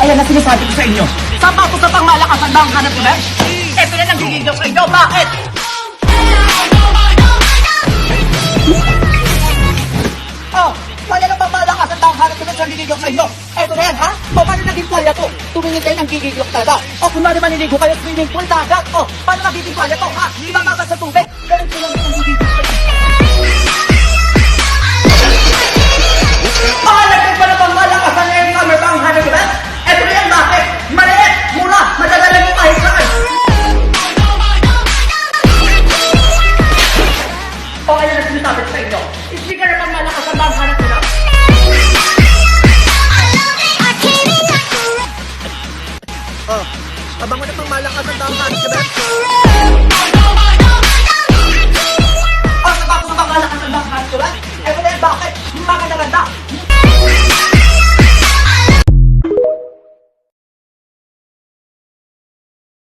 ayan na sinasabi ko sa inyo. Sapatos na pang malakas ang bang hanap ko, Besh? Ito na nanggigigil sa inyo. Bakit? Oh, kaya na pang malakas ang bang hanap ko, Besh, ang gigigil sa inyo. Ito na yan, ha? O, paano naging kwalya to? Tumingin kayo ng gigigil talaga. O, kung maniligo kayo, swimming pool, dagat. O, paano nagiging kwalya to, ha? Di ba babas sa tubig? Ganun ko lang ang gigigil.